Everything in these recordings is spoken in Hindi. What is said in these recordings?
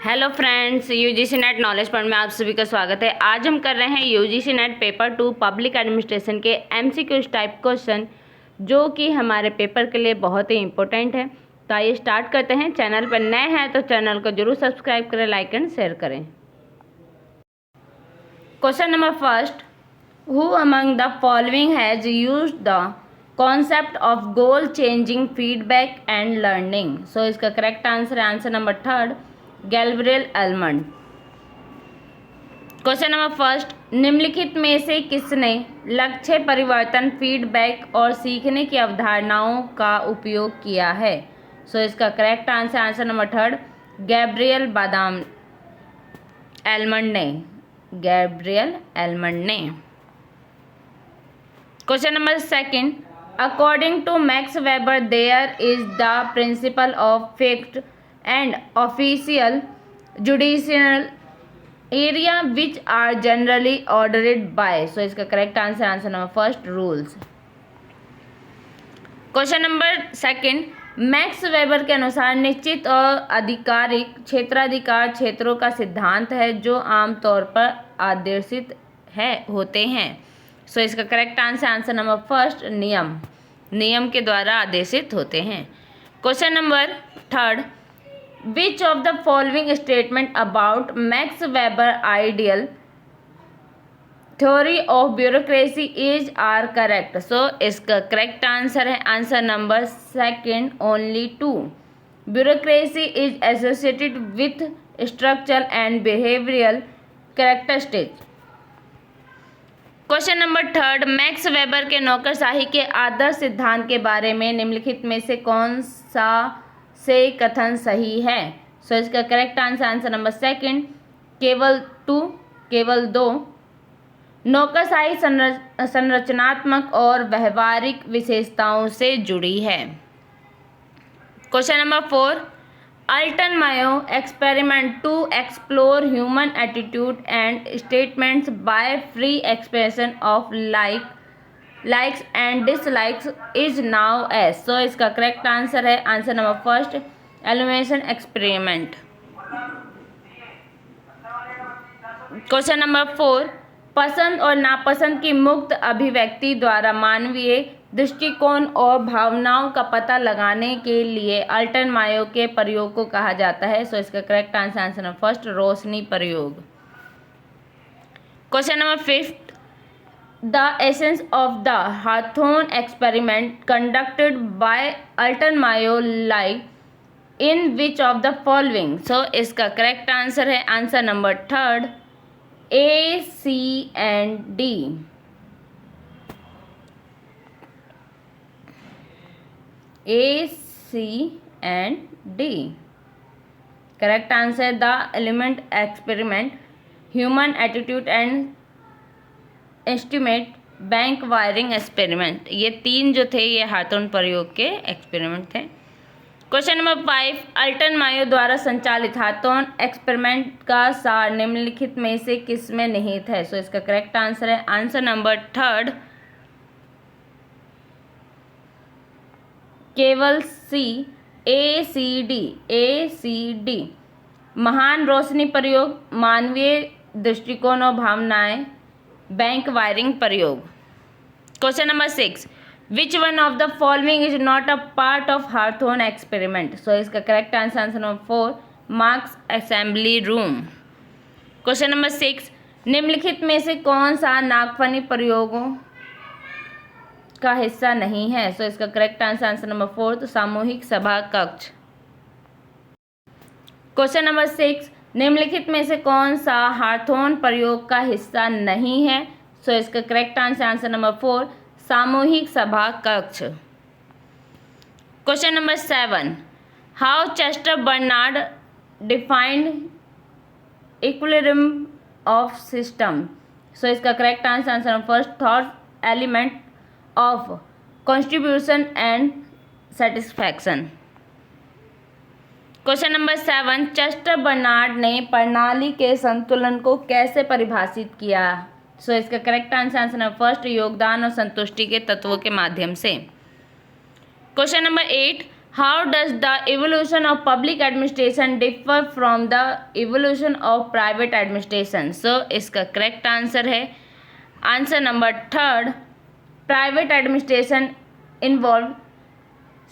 Hello friends, UGC net knowledge point में आप सभी का स्वागत है। आज हम कर रहे हैं UGC net paper 2 public administration के एमसीक्यूज टाइप क्वेश्चन, जो कि हमारे पेपर के लिए बहुत ही इंपॉर्टेंट है। तो आइए स्टार्ट करते हैं। चैनल पर नए हैं तो चैनल को जरूर सब्सक्राइब करें, लाइक एंड शेयर करें। Question number first, who among the following has used the concept of goal changing feedback and learning. So इसका करेक्ट आंसर है answer number third, Gabriel Almond. Question number first, निम्नलिखित में से किसने लक्ष्य परिवर्तन, फीडबैक और सीखने की अवधारणाओं का उपयोग किया है? सो इसका correct answer answer number third, Gabriel बादाम एलमंड ने। गैब्रियल एलमंड ने। Question number second, according to Max Weber there is the principle of fixed and official judicial area which are generally ordered by. So इसका correct answer answer number first, rules. Question number second, max weber के अनुसार निश्चित और आधिकारिक क्षेत्राधिकार क्षेत्रों का सिद्धांत है जो आमतौर पर आदेशित होते हैं। सो इसका correct answer answer number first, नियम। नियम के द्वारा आदेशित होते हैं। Question number third, Which of the following statement about Max Weber ideal theory of bureaucracy is are correct? So इसका करेक्ट आंसर है answer number second, only 2. Bureaucracy is associated with structural and behavioral characteristics. Question number third, max weber के नौकरशाही के आदर्श सिद्धांत के बारे में निम्नलिखित में से कौन सा से कथन सही है? सो इसका correct answer answer number second, केवल 2 नौकरशाही संरचनात्मक और व्यवहारिक विशेषताओं से जुड़ी है। Question number 4, Elton Mayo experiment to explore human attitude and statements by free expression of likes and dislikes is known as. So इसका करेक्ट आंसर है answer number first, illumination experiment. Question number 4, पसंद और नापसंद की मुक्त अभिव्यक्ति द्वारा मानवीय दृष्टिकोण और भावनाओं का पता लगाने के लिए अल्टन मायो के प्रयोग को कहा जाता है। सो इसका correct answer answer number first, रोशनी प्रयोग। Question number 5, The essence of the Hawthorne experiment conducted by Alton Mayo lie in which of the following? So इसका करेक्ट आंसर है answer number third, A, C and D। A, C and D। Correct answer the element experiment, human attitude and estimate, bank wiring experiment. ये 3 जो थे ये हाथोन प्रयोग के एक्सपेरिमेंट थे। क्वेश्चन नंबर 5, अल्टन मायो द्वारा संचालित हाथोन एक्सपेरिमेंट का सार निम्नलिखित में से किस में निहित है? सो इसका करेक्ट आंसर है आंसर नंबर थर्ड, केवल C, ACD। महान रोशनी प्रयोग, मानवीय दृष्टिकोण और भावनाएं, बैंक वायरिंग प्रयोग। Question number 6, which one of the following is not a part of Hawthorne experiment? So इसका correct answer answer number 4, marks assembly room. Question number 6, निम्नलिखित में से कौन सा नागफनी प्रयोगों का हिस्सा नहीं है? सो इसका करेक्ट आंसर आंसर नंबर 4, सामूहिक सभा कक्ष। क्वेश्चन नंबर 6, निम्नलिखित में से कौन सा हाथोन प्रयोग का हिस्सा नहीं है? सो इसका करेक्ट आंसर आंसर नंबर 4, सामूहिक सभा कक्ष। Question number 7, how Chester Barnard defined equilibrium of system? So इसका correct answer answer number first, thought element of contribution and satisfaction. Question number 7, चेस्टर बर्नार्ड ने प्रणाली के संतुलन को कैसे परिभाषित किया? सो इसका correct answer answer number first, योगदान और संतुष्टि के तत्वों के माध्यम से। Question number 8, how does the evolution of public administration differ from the evolution of private administration? So इसका करेक्ट आंसर है answer number third, private administration involve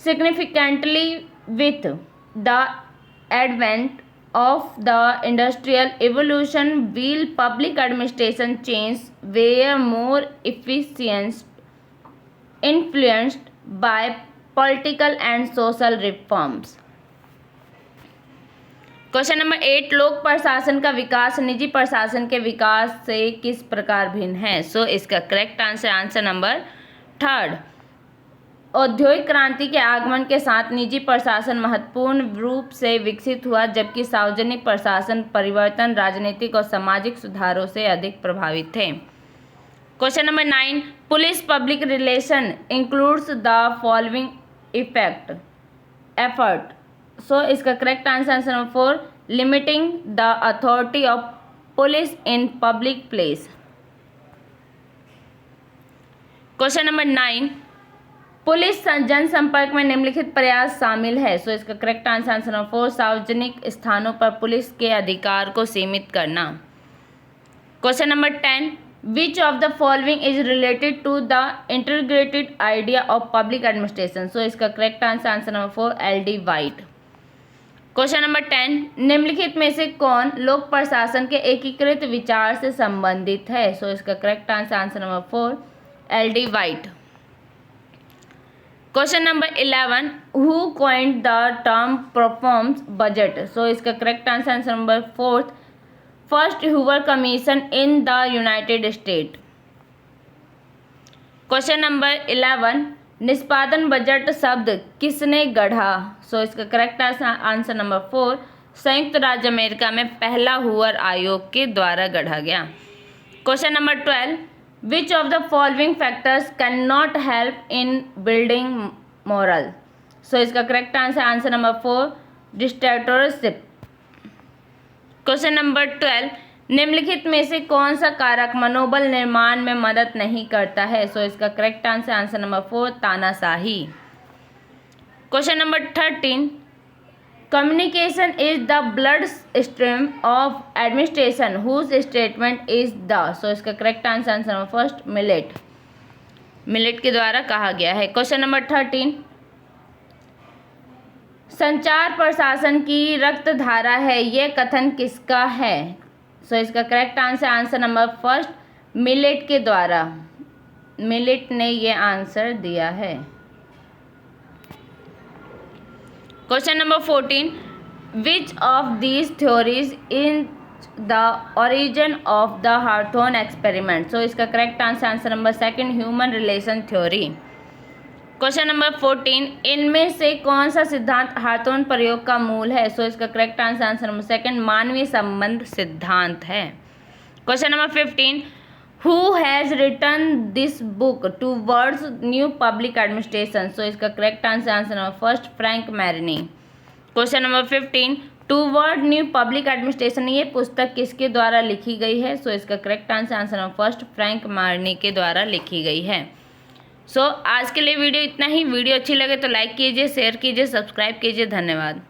significantly with the advent of the industrial evolution, while public administration changes were more efficient, influenced by political and social reforms. Question number 8, लोक प्रशासन का विकास निजी प्रशासन के विकास से किस प्रकार भिन्न है? सो इसका करेक्ट आंसर नंबर थर्ड, औद्योगिक क्रांति के आगमन के साथ निजी प्रशासन महत्वपूर्ण रूप से विकसित हुआ, जबकि सार्वजनिक प्रशासन परिवर्तन राजनीतिक और सामाजिक सुधारों से अधिक प्रभावित थे। Question number 9, police public relation includes the following effort. So इसका correct answer number 4, limiting the authority of police in public place. Question number 9, police जनसंपर्क में निम्नलिखित प्रयास शामिल है। सो इसका करेक्ट आंसर नंबर 4, सार्वजनिक स्थानों पर पुलिस के अधिकार को सीमित करना। Question number 10, which of the following is related to the integrated idea of public administration? So इसका correct answer number 4, L D. White. Question number 10, निम्नलिखित में से कौन लोक प्रशासन के एकीकृत विचार से संबंधित है? सो इसका correct answer number 4, L D. White. Question number 11, who coined the term performance budget? So इसका correct answer number 4, first Hoover commission in the United State. Question number 11, निष्पादन बजट शब्द किसने गढ़ा? सो इसका करेक्ट आंसर नंबर 4, संयुक्त राज्य अमेरिका में पहला हूवर आयोग के द्वारा गढ़ा गया। Question number 12, Which of the following factors cannot help in building morale? So इसका correct answer number 4, dictatorship. Question number 12, निम्नलिखित में से कौन सा कारक मनोबल निर्माण में मदद नहीं करता है? सो इसका करेक्ट आंसर नंबर 4, तानाशाही। Question number 13, communication is the blood stream of administration whose statement is the? So इसका करेक्ट आंसर नंबर 1, मिलेट के द्वारा कहा गया है। क्वेश्चन नंबर 13, संचार प्रशासन की रक्त धारा है, यह कथन किसका है? सो इसका करेक्ट आंसर नंबर 1, मिलेट के द्वारा। मिलेट ने यह आंसर दिया है। Question number 14, which of these theories in the origin of the हार्थोन एक्सपेरिमेंट? सो इसका correct answer number 2, human relation theory. Question number 14, इनमें से कौन सा सिद्धांत हार्थोन प्रयोग का मूल है? सो इसका करेक्ट आंसर नंबर 2, मानवीय संबंध सिद्धांत है। Question number 15, who has written this book towards new public administration? So इसका correct answer number 1, Frank Marini. Question number 15, toward new public administration, ये पुस्तक किसके द्वारा लिखी गई है? सो इसका correct answer number 1, Frank Marini के द्वारा लिखी गई है। सो आज के लिए वीडियो इतना ही। वीडियो अच्छी लगे तो लाइक कीजिए, शेयर कीजिए, सब्सक्राइब कीजिए। धन्यवाद।